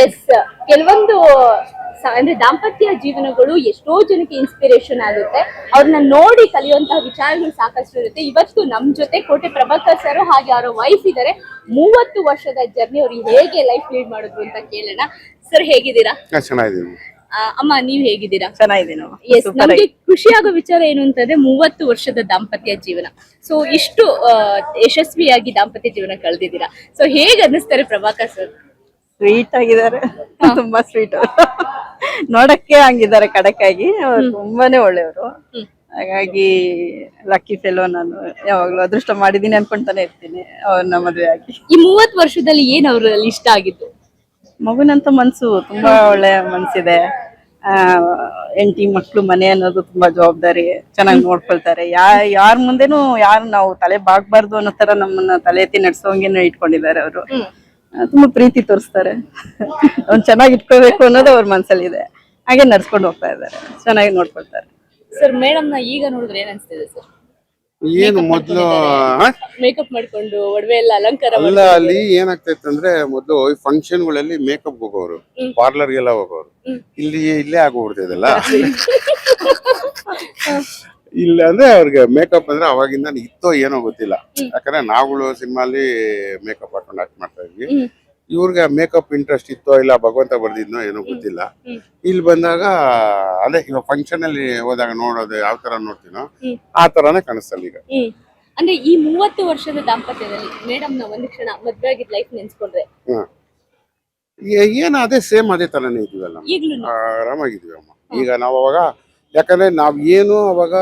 S, ಕೆಲವೊಂದು ಅಂದ್ರೆ ದಾಂಪತ್ಯ ಜೀವನಗಳು ಎಷ್ಟೋ ಜನಕ್ಕೆ ಇನ್ಸ್ಪಿರೇಷನ್ ಆಗುತ್ತೆ. ಅವ್ರನ್ನ ನೋಡಿ ಕಲಿಯುವಂತಹ ವಿಚಾರಗಳು ಸಾಕಷ್ಟು ಇರುತ್ತೆ. ಇವತ್ತು ನಮ್ ಜೊತೆ ಕೋಟೆ ಪ್ರಭಾಕರ್ ಸರ್ ಹಾಗೆ ಅವರ ವೈಫ್ ಇದಾರೆ. 30 ವರ್ಷದ ಜರ್ನಿ ಅವ್ರಿಗೆ ಹೇಗೆ ಲೈಫ್ ಲೀಡ್ ಮಾಡಿದ್ರು ಅಂತ ಕೇಳೋಣ. ಸರ್ ಹೇಗಿದ್ದೀರಾ? ಚೆನ್ನಾಗಿದ್ದೀನಿ. ಅಮ್ಮ ನೀವ್ ಹೇಗಿದ್ದೀರಾ? ಚೆನ್ನಾಗಿದ್ದೀನಿ. ಎಸ್, ನಮ್ಗೆ ಖುಷಿ ಆಗೋ ವಿಚಾರ ಏನು ಅಂತಂದ್ರೆ 30 ವರ್ಷದ ದಾಂಪತ್ಯ ಜೀವನ. ಸೊ ಇಷ್ಟು ಯಶಸ್ವಿಯಾಗಿ ದಾಂಪತ್ಯ ಜೀವನ ಕಳೆದಿದ್ದೀರಾ. ಸೊ ಹೇಗ್ ಅನ್ನಿಸ್ತಾರೆ ಪ್ರಭಾಕರ್ ಸರ್? ಸ್ವೀಟ್ ಆಗಿದ್ದಾರೆ, ತುಂಬಾ ಸ್ವೀಟ್. ನೋಡಕ್ಕೆ ಹಂಗಿದ್ದಾರೆ ಖಡಕ್ಕಾಗಿ. ಅವ್ರು ತುಂಬಾನೇ ಒಳ್ಳೆಯವರು. ಹಾಗಾಗಿ ಲಕ್ಕಿ ಫೆಲೋ. ನಾನು ಯಾವಾಗ್ಲೂ ಅದೃಷ್ಟ ಮಾಡಿದೀನಿ ಅನ್ಕೊಂತಾನೆ ಇರ್ತೀನಿ ಅವ್ರನ್ನ ಮದುವೆ ಆಗಿ. ಈ 30 ವರ್ಷದಲ್ಲಿ ಏನ್ ಅವ್ರಲ್ಲಿ ಇಷ್ಟ ಆಗಿತ್ತು? ಮಗುನಂತ ಮನ್ಸು, ತುಂಬಾ ಒಳ್ಳೆ ಮನ್ಸಿದೆ. ಹೆಂಡತಿ ಮಕ್ಳು ಮನೆ ಅನ್ನೋದು ತುಂಬಾ ಜವಾಬ್ದಾರಿ, ಚೆನ್ನಾಗಿ ನೋಡ್ಕೊಳ್ತಾರೆ. ಯಾರ ಮುಂದೆನೂ ಯಾರು ನಾವು ತಲೆ ಬಾಗ್ಬಾರ್ದು ಅನ್ನೋ ತರ ನಮ್ಮನ್ನ ತಲೆ ಎತ್ತಿ ನಡ್ಸೋಂಗೇನೆ ಇಟ್ಕೊಂಡಿದ್ದಾರೆ ಅವರು. ತುಂಬಾ ಪ್ರೀತಿ ತೋರಿಸ್ತಾರೆ. ಅವ್ನ್ ಚೆನ್ನಾಗಿ ಇಟ್ಕೋಬೇಕು ಅನ್ನೋದು ಅವ್ರ ಮನ್ಸಲ್ಲಿ ಇದೆ. ಹಾಗೆ ನಡ್ಸ್ಕೊಂಡು ಹೋಗ್ತಾ ಇದ್ದಾರೆ, ಚೆನ್ನಾಗಿ ನೋಡ್ಕೊಳ್ತಾರೆ. ಸರ್ ಮೇಡಮ್ ನ ಈಗ ನೋಡಿದ್ರೆ ಏನ್ ಅನ್ಸ್ತಿದೆ ಸರ್? ಏನು ಮೊದ್ಲು ಮೇಕಪ್ ಮಾಡ್ಕೊಂಡು ಒಡವೆ ಎಲ್ಲ ಅಲಂಕಾರ ಅಲ್ಲ, ಅಲ್ಲಿ ಏನಾಗ್ತೈತೆ ಅಂದ್ರೆ ಮೊದ್ಲು ಫಂಕ್ಷನ್ ಗಳಲ್ಲಿ ಮೇಕಪ್ ಹೋಗೋರು, ಪಾರ್ಲರ್ ಗೆಲ್ಲ ಹೋಗೋರು. ಇಲ್ಲೇ ಆಗೋಗ್ಬಿಡ್ತಿದಲ್ಲ. ಇಲ್ಲ ಅಂದ್ರೆ ಅವ್ರಿಗೆ ಮೇಕಪ್ ಅಂದ್ರೆ ಅವಾಗಿಂದ ಇತ್ತೋ ಏನೋ ಗೊತ್ತಿಲ್ಲ. ಯಾಕಂದ್ರೆ ನಾವುಗಳು ಸಿನಿಮಾಲಿ ಮೇಕಪ್ ಹಾಕೊಂಡು ಆಕ್ಟ್ ಮಾಡ್ತಾ ಇದ್ವಿ. ಇವ್ರಿಗೆ ಮೇಕಪ್ ಇಂಟ್ರೆಸ್ಟ್ ಇತ್ತೋ ಇಲ್ಲ ಭಗವಂತ ಬರ್ದಿದ್ನೋ ಏನೋ ಗೊತ್ತಿಲ್ಲ. ಇಲ್ಲಿ ಬಂದಾಗ ಅದೇ ಇವಾಗ ಫಂಕ್ಷನ್ ಅಲ್ಲಿ ಹೋದಾಗ ನೋಡೋದು ಯಾವ ತರ ನೋಡ್ತೀನೋ ಆ ತರಾನೇ ಕಾಣಿಸ್ತಲ್ಲ ಈಗ. ಅಂದ್ರೆ ಈ 30 ವರ್ಷದ ದಾಂಪತ್ಯದಲ್ಲಿ ಮೇಡಮ್ ನ ಒಂದ್ ಕ್ಷಣ ಮದ್ವೆ ಆಗಿದ್ ಲೈಫ್ ನೆನ್ಸ್ಕೊಂಡ್ರೆ ಏನು ಅದೇ ಸೇಮ್ ಅದೇ ತರಾನೇ ಇದೀವಲ್ಲ, ಈಗ್ಲೂ ಆರಾಮಾಗಿದ್ವಿ ಅಮ್ಮ. ಈಗ ನಾವು ಅವಾಗ ಯಾಕಂದ್ರೆ ನಾವ್ ಏನು ಅವಾಗ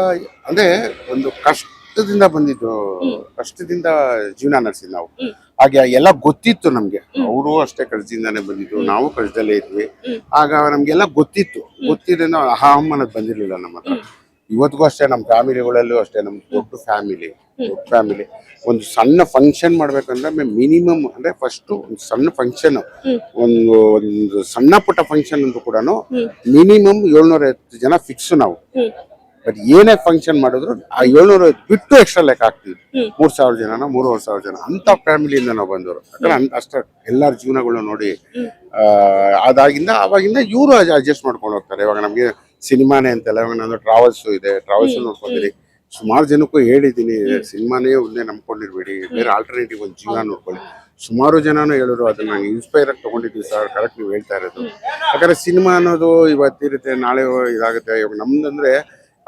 ಅಂದ್ರೆ ಒಂದು ಕಷ್ಟದಿಂದ ಬಂದಿದ್ದು, ಕಷ್ಟದಿಂದ ಜೀವನ ನಡೆಸಿದ್ ನಾವು. ಹಾಗೆ ಎಲ್ಲ ಗೊತ್ತಿತ್ತು ನಮ್ಗೆ. ಅವರು ಅಷ್ಟೇ ಕಷ್ಟದಿಂದಾನೇ ಬಂದಿದ್ದು, ನಾವು ಕಷ್ಟದಲ್ಲೇ ಇದ್ವಿ. ಆಗ ನಮ್ಗೆಲ್ಲ ಗೊತ್ತಿದ್ರಿಂದ ಅಹಂ ಅನ್ನೋದು ಬಂದಿರ್ಲಿಲ್ಲ ನಮ್ಮ ಹತ್ರ. ಇವತ್ತಿಗೂ ಅಷ್ಟೇ ನಮ್ಮ ಫ್ಯಾಮಿಲಿಗಳಲ್ಲೂ ಅಷ್ಟೇ, ನಮ್ ದೊಡ್ಡ ಫ್ಯಾಮಿಲಿ ಒಂದು ಸಣ್ಣ ಫಂಕ್ಷನ್ ಮಾಡ್ಬೇಕಂದ್ರೆ ಮಿನಿಮಮ್ ಅಂದ್ರೆ ಫಸ್ಟ್ ಒಂದು ಸಣ್ಣ ಫಂಕ್ಷನ್, ಒಂದು ಸಣ್ಣ ಪುಟ್ಟ ಫಂಕ್ಷನ್ ಅಂತೂ ಕೂಡ ಮಿನಿಮಮ್ 750 ಜನ ಫಿಕ್ಸ್ ನಾವು. ಬಟ್ ಏನೇ ಫಂಕ್ಷನ್ ಮಾಡಿದ್ರು ಆ 750 ಬಿಟ್ಟು ಎಕ್ಸ್ಟ್ರಾ ಲೆಕ್ಕ ಹಾಕ್ತಿವಿ. 3000 ಜನನ 3500 ಜನ ಅಂತ ಫ್ಯಾಮಿಲಿಯಿಂದ ನಾವು ಬಂದವರು. ಯಾಕಂದ್ರೆ ಅಷ್ಟ ಎಲ್ಲಾರ ಜೀವನಗಳು ನೋಡಿ ಅವಾಗಿಂದ ಇವರು ಅಡ್ಜಸ್ಟ್ ಮಾಡ್ಕೊಂಡು ಹೋಗ್ತಾರೆ. ಇವಾಗ ನಮ್ಗೆ ಸಿನಿಮಾನೇ ಅಂತೆಲ್ಲ, ಇವಾಗ ನಾನು ಟ್ರಾವೆಲ್ಸ್ ಇದೆ, ಟ್ರಾವೆಲ್ಸ್ ನೋಡ್ಕೊಂಡಿರಿ. ಸುಮಾರು ಜನಕ್ಕೂ ಹೇಳಿದ್ದೀನಿ, ಸಿನಿಮಾನೇ ಒಂದೇ ನಂಬ್ಕೊಂಡಿರ್ಬೇಡಿ, ಬೇರೆ ಆಲ್ಟರ್ನೇಟಿವ್ ಒಂದು ಜೀವನ ನೋಡ್ಕೊಳ್ಳಿ. ಸುಮಾರು ಜನನು ಹೇಳಿದ್ರು, ಅದನ್ನ ನಂಗೆ ಇನ್ಸ್ಪೈರ್ ಆಗಿ ತಗೊಂಡಿದ್ವಿ ಸರ್. ಕರೆಕ್ಟ್ ನೀವು ಹೇಳ್ತಾ ಇರೋದು. ಯಾಕಂದ್ರೆ ಸಿನಿಮಾ ಅನ್ನೋದು ಇವತ್ತಿರುತ್ತೆ, ನಾಳೆ ಇದಾಗುತ್ತೆ. ಇವಾಗ ನಮ್ದಂದ್ರೆ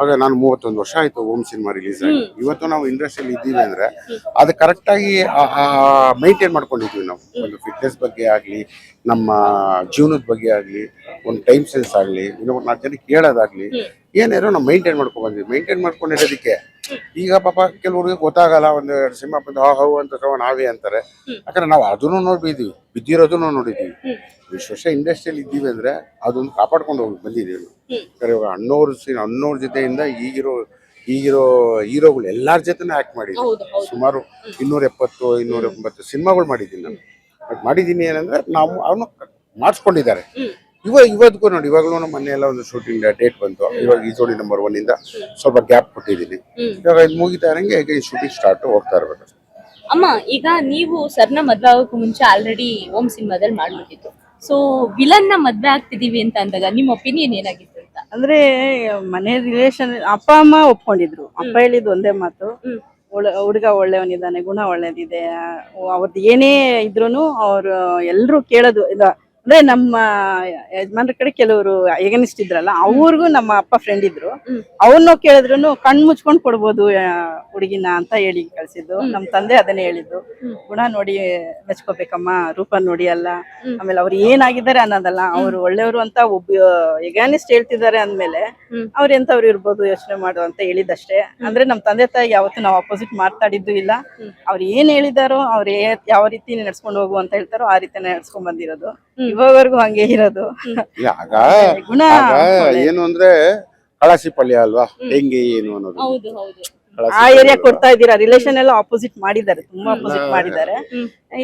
ಆಗ ನಾನು 31 ವರ್ಷ ಆಯ್ತು ಓಮ್ ಸಿನಿಮಾ ರಿಲೀಸ್ ಆಗಿ. ಇವತ್ತು ನಾವು ಇಂಡಸ್ಟ್ರಿಯಲ್ಲಿ ಇದ್ದೀವಿ ಅಂದ್ರೆ ಅದು ಕರೆಕ್ಟ್ ಆಗಿ ಮೈಂಟೈನ್ ಮಾಡ್ಕೊಂಡಿದ್ವಿ ನಾವು. ಒಂದು ಫಿಟ್ನೆಸ್ ಬಗ್ಗೆ ಆಗ್ಲಿ, ನಮ್ಮ ಜೀವನದ ಬಗ್ಗೆ ಆಗ್ಲಿ, ಒಂದು ಟೈಮ್ ಸೆನ್ಸ್ ಆಗ್ಲಿ, ಇನ್ನೊಂದು 4 ಜನಕ್ಕೆ ಹೇಳೋದಾಗ್ಲಿ, ಏನೇನೋ ನಾವು ಮೈಂಟೈನ್ ಮಾಡ್ಕೊಂಡ್ ಬಂದ್ವಿ. ಮೈಂಟೈನ್ ಮಾಡ್ಕೊಂಡಿರೋದಕ್ಕೆ ಈಗ ಪಾಪ ಕೆಲವ್ರಿಗೆ ಗೊತ್ತಾಗಲ್ಲ. ಒಂದು 2 ಸಿನಿಮಾ ಬಂದು ಹೌ ಅಂತ ನಾವೇ ಅಂತಾರೆ. ಯಾಕಂದ್ರೆ ನಾವು ಅದನ್ನು ಬಿದ್ದಿರೋದನ್ನು ನೋಡಿದೀವಿ. ಇಷ್ಟು ವರ್ಷ ಇಂಡಸ್ಟ್ರಿಯಲ್ಲಿ ಇದ್ದೀವಿ ಅಂದ್ರೆ ಅದೊಂದು ಕಾಪಾಡ್ಕೊಂಡು ಹೋಗಿ ಬಂದಿದ್ದೀವಿ. ಇವಾಗ ಅಣ್ಣವ್ರ ಜೊತೆಯಿಂದ ಈಗಿರೋ ಹೀರೋಗಳು ಎಲ್ಲಾರ ಜೊತೆನೂ ಆಕ್ಟ್ ಮಾಡಿದ್ವಿ. ಸುಮಾರು 270-280 ಸಿನಿಮಾಗಳು ಮಾಡಿದ್ದೀನಿ ನಾನು. ಮಾಡಿದ್ದೀನಿ ಏನಂದ್ರೆ ನಾವು ಅವನು ಮಾಡಿಸ್ಕೊಂಡಿದ್ದಾರೆ. ಇವತ್ತಿಗೂ ನೋಡಿ, ಇವಾಗಲೂ ನಮ್ಮ ಮನೆಯೆಲ್ಲ ಒಂದು ಶೂಟಿಂಗ್ ಡೇಟ್ ಬಂತು. ಇವಾಗ ಈ ಜೋಡಿ ನಂಬರ್ 1 ಇಂದ ಸ್ವಲ್ಪ ಗ್ಯಾಪ್ ಕೊಟ್ಟಿದ್ದೀನಿ. ಇವಾಗ ಇದು ಮುಗಿತಾ ಇರಂಗೆ ಈಗ ಈ ಶೂಟಿಂಗ್ ಸ್ಟಾರ್ಟ್ ಹೋಗ್ತಾ ಇರ್ಬೇಕು. ಅಮ್ಮ, ಈಗ ನೀವು ಸರ್ನ ಮದ್ವೆ ಆಗೋಕ್ಕೂ ಮುಂಚೆ ಆಲ್ರೆಡಿ ಓಮ್ ಸಿನಿಮಾದಲ್ಲಿ ಮಾಡ್ಬಿಟ್ಟಿತ್ತು. ಸೊ ವಿಲನ್ ನ ಮದ್ವೆ ಆಗ್ತಿದೀವಿ ಅಂತ ಅಂದಾಗ ನಿಮ್ಮ ಒಪಿನಿಯನ್ ಏನಾಗಿತ್ತು ಅಂತ? ಅಂದ್ರೆ ಮನೆ ರಿಲೇಷನ್ ಅಪ್ಪ ಅಮ್ಮ ಒಪ್ಕೊಂಡಿದ್ರು. ಅಪ್ಪ ಹೇಳಿದ್ ಒಂದೇ ಮಾತು, ಹುಡುಗ ಒಳ್ಳೆಯವನಿದ್ದಾನೆ, ಗುಣ ಒಳ್ಳೇದಿದೆ. ಅವ್ರದ್ದು ಏನೇ ಇದ್ರೂನು ಅವ್ರು ಎಲ್ರು ಕೇಳೋದು ಅಂದ್ರೆ ನಮ್ಮ ಯಜಮಾನ್ರ ಕಡೆ ಕೆಲವರು ಎಗನಿಸ್ಟ್ ಇದ್ರಲ್ಲ, ಅವ್ರಿಗೂ ನಮ್ಮ ಅಪ್ಪ ಫ್ರೆಂಡ್ ಇದ್ರು. ಅವ್ರನ್ನೂ ಕೇಳಿದ್ರು ಕಣ್ ಮುಚ್ಕೊಂಡ್ ಕೊಡ್ಬೋದು ಹುಡುಗಿನ ಅಂತ ಹೇಳಿ ಕಳ್ಸಿದ್ದು. ನಮ್ ತಂದೆ ಅದನ್ನೇ ಹೇಳಿದ್ದು, ಗುಣ ನೋಡಿ ಮೆಚ್ಕೋಬೇಕಮ್ಮ, ರೂಪ ನೋಡಿ ಅಲ್ಲ. ಆಮೇಲೆ ಅವ್ರು ಏನಾಗಿದ್ದಾರೆ ಅನ್ನೋದಲ್ಲ, ಅವ್ರು ಒಳ್ಳೆಯವರು ಅಂತ ಒಬ್ಬ ಎಗನಿಸ್ಟ್ ಹೇಳ್ತಿದ್ದಾರೆ ಅಂದ್ಮೇಲೆ ಅವ್ರ ಎಂತವ್ರು ಇರ್ಬೋದು ಯೋಚನೆ ಮಾಡು ಅಂತ ಹೇಳಿದಷ್ಟೇ. ಅಂದ್ರೆ ನಮ್ ತಂದೆ ತಾಯಿ ಯಾವತ್ತು ನಾವು ಅಪೋಸಿಟ್ ಮಾತಾಡಿದ್ದು ಇಲ್ಲ. ಅವ್ರು ಏನ್ ಹೇಳಿದಾರೋ, ಅವ್ರು ಯಾವ ರೀತಿ ನಡ್ಸ್ಕೊಂಡು ಹೋಗು ಅಂತ ಹೇಳ್ತಾರೋ ಆ ರೀತಿ ನಡ್ಸ್ಕೊಂಡ್ ಬಂದಿರೋದು. ಇವಾಗವರೆಗೂ ಹಂಗೆ ಇರೋದು. ಗುಣ ಏನು ಅಂದ್ರೆ ಕಳಸಿಪಳ್ಳಿ ಅಲ್ವಾ, ಹೆಂಗೆ ಏನು ಅನ್ನೋದು ಆ ಏರಿಯಾ ಕೊಡ್ತಾ ಇದ್ದೀರಾ. ರಿಲೇಷನ್ ಎಲ್ಲ ಆಪೋಸಿಟ್ ಮಾಡಿದ್ದಾರೆ, ತುಂಬಾ ಆಪೋಸಿಟ್ ಮಾಡಿದ್ದಾರೆ.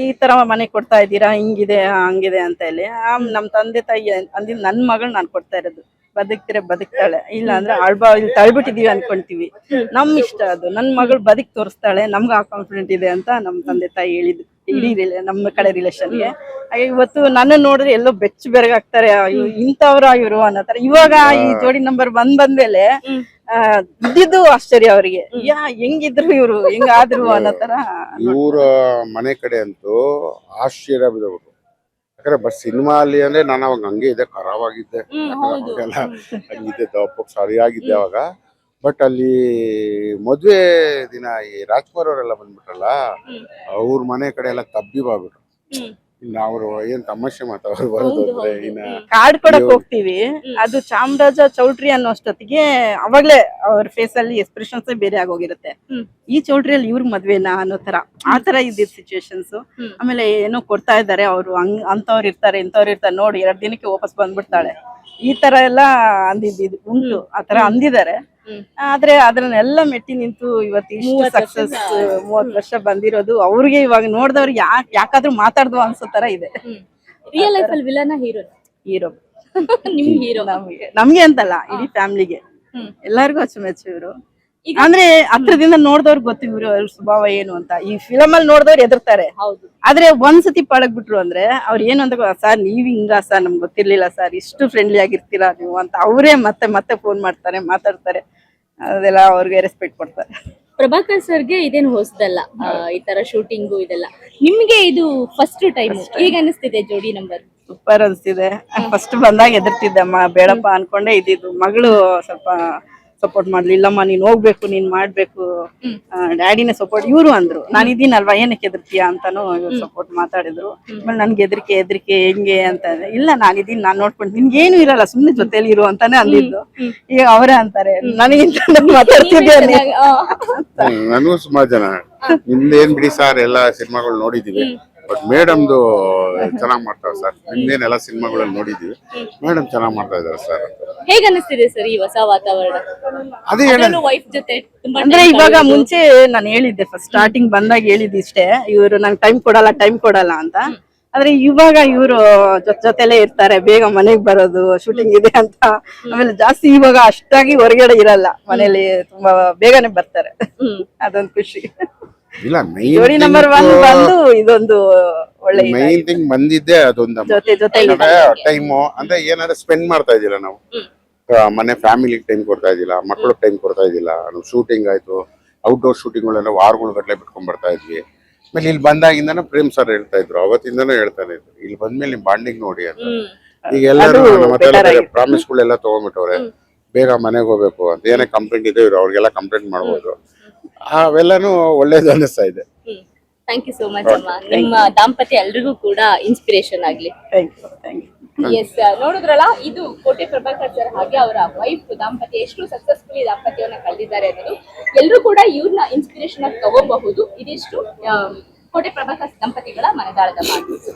ಈ ತರ ಮನೆ ಕೊಡ್ತಾ ಇದ್ದೀರಾ, ಹಿಂಗಿದೆ ಹಂಗಿದೆ ಅಂತ ಹೇಳಿ. ನಮ್ ತಂದೆ ತಾಯಿ ಅಂದಿನ ನನ್ ಮಗಳು ನಾನ್ ಕೊಡ್ತಾ ಇರೋದು. ಬದುಕ್ತಿರೆ ಬದುಕ್ತಾಳೆ, ಇಲ್ಲ ಅಂದ್ರೆ ಇಲ್ಲಿ ತಳ್ಬಿಟ್ಟಿದೀವಿ ಅನ್ಕೊಂತೀವಿ. ನಮ್ ಇಷ್ಟ ಅದು. ನನ್ ಮಗಳು ಬದುಕ್ ತೋರಿಸ್ತಾಳೆ, ನಮ್ಗೆ ಆ ಕಾನ್ಫಿಡೆಂಟ್ ಇದೆ ಅಂತ ನಮ್ ತಂದೆ ತಾಯಿ ಹೇಳಿದ್ರು. ಇಡೀ ನಮ್ಮ ಕಡೆ ರಿಲೇಷನ್ಗೆ. ಹಾಗೆ ಇವತ್ತು ನನ್ನ ನೋಡಿದ್ರೆ ಎಲ್ಲೋ ಬೆಚ್ಚ ಬೆರಗಾಗ್ತಾರೆ, ಇಂಥವ್ರ ಇವರು ಅನ್ನೋ ತರ. ಇವಾಗ ಈ ಜೋಡಿ ನಂಬರ್ ಬಂದ್ಮೇಲೆ ಇದ್ದಿದ್ದು ಆಶ್ಚರ್ಯ ಅವರಿಗೆ, ಹೆಂಗಿದ್ರು ಇವ್ರು ಹೆಂಗಾದ್ರು ಅನ್ನೋ ತರ. ಇವ್ರ ಮನೆ ಕಡೆ ಅಂತೂ ಆಶ್ಚರ್ಯ ಬಿದ್ದವ್ರು. ಯಾಕಂದ್ರೆ ಬಸ್ ಸಿನಿಮಾ ಅಲ್ಲಿ ಅಂದ್ರೆ ನಾನು ಅವಾಗ ಹಂಗೆ ಇದೆ, ಖರಾವಾಗಿದ್ದೆ, ಅವಾಗೆಲ್ಲ ಹಂಗಿದ್ದೆ, ದಪ್ಪಕ್ಕೆ ಸರಿಯಾಗಿದ್ದೆ ಅವಾಗ. ಬಟ್ ಅಲ್ಲಿ ಮದ್ವೆ ದಿನ ಈ ರಾಜ್ಕುಮಾರ್ ಅವರೆಲ್ಲ ಬಂದ್ಬಿಟ್ರಲ್ಲ, ಅವ್ರ ಮನೆ ಕಡೆ ಎಲ್ಲ ತಬ್ಬಿ ಬಾಗ್ಬಿಟ್ರು. ಇನ್ನ ಅವರು ಏನ್ ತಮಾಷೆ ಮಾತಾವ್ರು ಬರೋದು ಅಂದ್ರೆ, ಇನ್ನ ಕಾರ್ಡ್ ಕೊಡಕ್ ಹೋಗ್ತೀವಿ, ಅದು ಚಾಮರಾಜ ಚೌಲ್ಟ್ರಿ ಅನ್ನೋ ಅಷ್ಟೊತ್ತಿಗೆ ಅವಾಗ್ಲೇ ಅವ್ರ ಫೇಸ್ ಅಲ್ಲಿ ಎಕ್ಸ್ಪ್ರೆಷನ್ಸ್ ಬೇರೆ ಆಗೋಗಿರುತ್ತೆ. ಈ ಚೌಲ್ಟ್ರಿಯಲ್ಲಿ ಇವ್ರ ಮದ್ವೆನಾ ಅನ್ನೋ ತರ, ಆ ತರ ಇದ್ದಿದ್ ಸಿಚುವೇಶನ್ಸ್. ಆಮೇಲೆ ಏನೋ ಕೊಡ್ತಾ ಇದ್ದಾರೆ, ಅವ್ರು ಅಂತವ್ರು ಇರ್ತಾರೆ ಇಂಥವ್ರು ಇರ್ತಾರೆ, ನೋಡಿ 2 ದಿನಕ್ಕೆ ವಾಪಸ್ ಬಂದ್ಬಿಡ್ತಾಳೆ, ಈ ತರ ಎಲ್ಲ ಅಂದಿದ್ದು ಉಂಟು, ಆ ತರ ಅಂದಿದ್ದಾರೆ. ಆದ್ರೆ ಅದನ್ನೆಲ್ಲ ಮೆಟ್ಟಿ ನಿಂತು ಇವತ್ತು ಇಷ್ಟು ಸಕ್ಸಸ್ 30 ವರ್ಷ ಬಂದಿರೋದು ಅವ್ರಿಗೆ ಇವಾಗ ನೋಡಿದವ್ರು ಯಾಕಾದ್ರೂ ಮಾತಾಡ್ದು ಅನ್ಸೋ ತರ ಇದೆ. ರಿಯಲ್ ಲೈಫ್ ಅಲ್ಲಿ ವಿಲನ ಹೀರೋ ನಿಮ್ಗೆ ಹೀರೋ? ನಮ್ಗೆ ಅಂತಲ್ಲ, ಇಡೀ ಫ್ಯಾಮಿಲಿಗೆ ಎಲ್ಲಾರ್ಗು ಅಚ್ಚುಮೆಚ್ಚು ಇವ್ರು. ಅಂದ್ರೆ ಹತ್ರದಿಂದ ನೋಡ್ದವ್ರಿಗೆ ಗೊತ್ತಿವ್ರು ಅವ್ರ ಸ್ವಭಾವ ಏನು ಅಂತ. ಈ ಫಿಲಮ್ ಅಲ್ಲಿ ನೋಡ್ದವ್ರು ಎದುರ್ತಾರೆ, ಆದ್ರೆ ಒಂದ್ಸತಿ ಪಳಗ್ ಬಿಟ್ರು ಅಂದ್ರೆ ಅವ್ರು ಏನು ಅಂತ, ಸರ್ ನೀವ್ ಹಿಂಗ ಸರ್ ನಮ್ಗೆ ಗೊತ್ತಿರ್ಲಿಲ್ಲ ಸರ್, ಇಷ್ಟು ಫ್ರೆಂಡ್ಲಿ ಆಗಿರ್ತೀರಾ ನೀವು ಅಂತ ಅವರೇ ಮತ್ತೆ ಫೋನ್ ಮಾಡ್ತಾರೆ, ಮಾತಾಡ್ತಾರೆ, ಅದೆಲ್ಲ ಅವ್ರಿಗೆ ರೆಸ್ಪೆಕ್ಟ್ ಕೊಡ್ತಾರೆ. ಪ್ರಭಾಕರ್ ಸರ್ಗೆ ಇದೇನು ಹೊಸದಲ್ಲ, ಈ ತರ ಶೂಟಿಂಗು ಇದೆಲ್ಲ. ನಿಮ್ಗೆ ಇದು ಫಸ್ಟ್ ಟೈಮ್, ಈಗ ಅನಿಸ್ತಿದೆ ಜೋಡಿ ನಂಬರ್? ಸೂಪರ್ ಅನ್ಸ್ತಿದೆ. ಫಸ್ಟ್ ಬಂದಾಗ ಎದುರ್ತಿದ್ದಮ್ಮ, ಬೇಡಪ್ಪ ಅನ್ಕೊಂಡೆ ಇದ್ದಿದ್ದು. ಮಗಳು ಸ್ವಲ್ಪ ಸಪೋರ್ಟ್ ಮಾಡ್ಲಿ, ಇಲ್ಲಮ್ಮ ನೀನ್ ಹೋಗ್ಬೇಕು, ನೀನ್ ಮಾಡ್ಬೇಕು, ಡ್ಯಾಡಿನೇ ಸಪೋರ್ಟ್. ಇವ್ರು ಅಂದ್ರು ನಾನು ಇದೀನಲ್ವಾ ಏನಕ್ಕೆ ಎದುರ್ತೀಯ ಅಂತಾನು ಇವ್ರು ಸಪೋರ್ಟ್ ಮಾತಾಡಿದ್ರು. ಆಮೇಲೆ ನನ್ಗೆ ಹೆದರಿಕೆ ಹೆಂಗೆ ಅಂತ, ಇಲ್ಲ ನಾನಿದೀನಿ, ನಾನ್ ನೋಡ್ಕೊಂಡು ನಿನ್ಗೇನು ಇರಲ್ಲ, ಸುಮ್ನೆ ಜೊತೆಲಿ ಇರು ಅಂತಾನೆ ಅಂದಿದ್ದು. ಈಗ ಅವರೇ ಅಂತಾರೆ ನನಗಿಂತ ಮಾತಾಡ್ತಿದ್ದೆ. ನನಗೂ ಸುಮಾರು ಜನ ನಿಮ್ದೇನ್ ಬಿಡಿ ಸರ್, ಎಲ್ಲಾ ಸಿನಿಮಾಗಳು ನೋಡಿದೀವಿ, ಬಟ್ ಮೇಡಮ್ದು ಚೆನ್ನಾಗ್ ಮಾಡ್ತಾವ ಸರ್, ನಿಮ್ದೇನೆಲ್ಲ ಸಿನಿಮಾಗಳಲ್ಲಿ ನೋಡಿದೀವಿ, ಮೇಡಮ್ ಚೆನ್ನಾಗ್ ಮಾಡ್ತಾ ಇದಾರೆ ಸರ್. ಹೇಗ ಅನಿಸ್ತಿದೆ ಸರ್ ಈ ಹೊಸ ವಾತಾವರಣ? ಅದೇ ವೈಫ್ ಜೊತೆ ಅಂದ್ರೆ ಇವಾಗ ಮುಂಚೆ ನಾನು ಹೇಳಿದ್ದೆ, ಫಸ್ಟ್ ಸ್ಟಾರ್ಟಿಂಗ್ ಬಂದಾಗ ಹೇಳಿದ್ದೆ ಇಷ್ಟೇ, ಇವ್ರು ನಂಗೆ ಟೈಮ್ ಕೊಡಲ್ಲ ಅಂತ. ಆದ್ರೆ ಇವಾಗ ಇವ್ರು ಜೊತೆಲೆ ಇರ್ತಾರೆ, ಬೇಗ ಮನೆಗ್ ಬರೋದು, ಶೂಟಿಂಗ್ ಇದೆ ಅಂತ. ಆಮೇಲೆ ಜಾಸ್ತಿ ಇವಾಗ ಅಷ್ಟಾಗಿ ಹೊರಗಡೆ ಇರಲ್ಲ, ಮನೇಲಿ ತುಂಬಾ ಬೇಗನೆ ಬರ್ತಾರೆ, ಅದೊಂದು ಖುಷಿ. ಇಲ್ಲ, ಜೋಡಿ ನಂಬರ್ 1 ಬಂದು ಇದೊಂದು ಒಳ್ಳೆ ಮೈನ್ ಥಿಂಗ್ ಬಂದಿದ್ದೆ ಅದೊಂದು ಜೊತೆ ಟೈಮು. ಅಂದ್ರೆ ಏನಾದ್ರೆ ಸ್ಪೆಂಡ್ ಮಾಡ್ತಾ ಇದ್ದಿಲ್ಲ ನಾವು, ಮನೆ ಫ್ಯಾಮಿಲಿಗೆ ಟೈಮ್ ಕೊಡ್ತಾ ಇದ್ದಿಲ್ಲ, ಮಕ್ಳಿಗೆ ಟೈಮ್ ಕೊಡ್ತಾ ಇದ್ದಿಲ್ಲ. ನಾವು ಶೂಟಿಂಗ್ ಆಯ್ತು, ಔಟ್ಡೋರ್ ಶೂಟಿಂಗ್ಗಳೆಲ್ಲ ವಾರಗಳ ಗಟ್ಟಲೆ ಬಿಟ್ಕೊಂಡ್ ಬರ್ತಾ ಇದ್ವಿ. ಆಮೇಲೆ ಇಲ್ಲಿ ಬಂದಾಗಿಂದನೂ ಪ್ರೇಮ್ ಸರ್ ಹೇಳ್ತಾ ಇದ್ರು, ಅವತ್ತಿಂದನೂ ಹೇಳ್ತಾನೆ ಇದ್ರು, ಇಲ್ಲಿ ಬಂದ್ಮೇಲೆ ನಿಮ್ ಬಾಂಡಿಂಗ್ ನೋಡಿ ಅಂತ. ಈಗ ಎಲ್ಲರೂ ಮತ್ತೆ ಪ್ರಾಮಿಸ್ಗಳೆಲ್ಲ ತಗೊಂಡ್ಬಿಟ್ಟವ್ರೆ, ಬೇಗ ಮನೆಗೆ ಹೋಗ್ಬೇಕು ಅಂತ. ಏನೇ ಕಂಪ್ಲೇಂಟ್ ಇದೆ ಇವ್ರು ಅವ್ರಿಗೆಲ್ಲ ಕಂಪ್ಲೇಂಟ್ ಮಾಡ್ಬೋದು, ಅವೆಲ್ಲಾನು ಒಳ್ಳೇದು ಅನ್ನಿಸ್ತಾ ಇದೆ. ಥ್ಯಾಂಕ್ ಯು ಸೋ ಮಚ್ ಅಮ್ಮ. ನಿಮ್ಮ ದಾಂಪತ್ಯ ಎಲ್ರಿಗೂ ಕೂಡ ಇನ್ಸ್ಪಿರೇಷನ್ ಆಗ್ಲಿ. ಎಸ್, ನೋಡಿದ್ರಲ್ಲ, ಇದು ಕೋಟೆ ಪ್ರಭಾಕರ್ ಸರ್ ಹಾಗೆ ಅವರ ವೈಫ್ ದಾಂಪತ್ಯ ಎಷ್ಟು ಸಕ್ಸಸ್ಫುಲಿ ದಾಂಪತ್ಯವನ್ನ ಕಳೆದಿದ್ದಾರೆ ಅನ್ನೋದು ಎಲ್ಲರೂ ಕೂಡ ಇವ್ರನ್ನ ಇನ್ಸ್ಪಿರೇಷನ್ ಆಗಿ ತಗೋಬಹುದು. ಇದಿಷ್ಟು ಕೋಟೆ ಪ್ರಭಾಕರ್ ದಂಪತಿಗಳ ಮನದಾಳದ ಮಾತು.